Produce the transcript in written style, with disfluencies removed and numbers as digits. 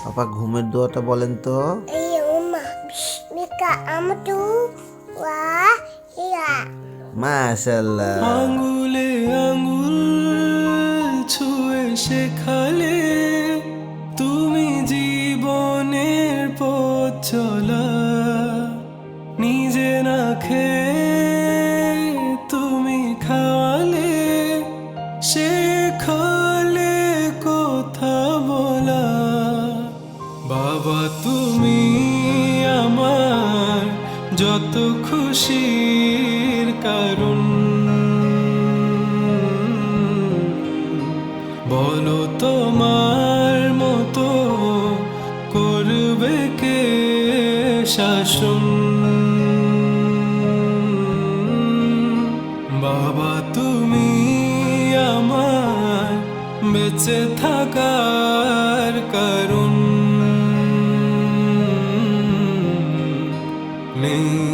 পাপা ঘুমের দোয়াটা বলেন তো। মাশাআল্লাহ। আঙ্গুলে আঙ্গুল ছুঁয়ে শেখালে তুমি জীবনের পথ চলা, নিজে না খেয়ে তুমি খাওয়ালে, শেখালে কথা বলা। বাবা তুমি আমার যত খুশির কারণ, বলো তোমার মতো করবে কে শাসন। বাবা তুমি আমার বেঁচে থাকার কারণ, নেই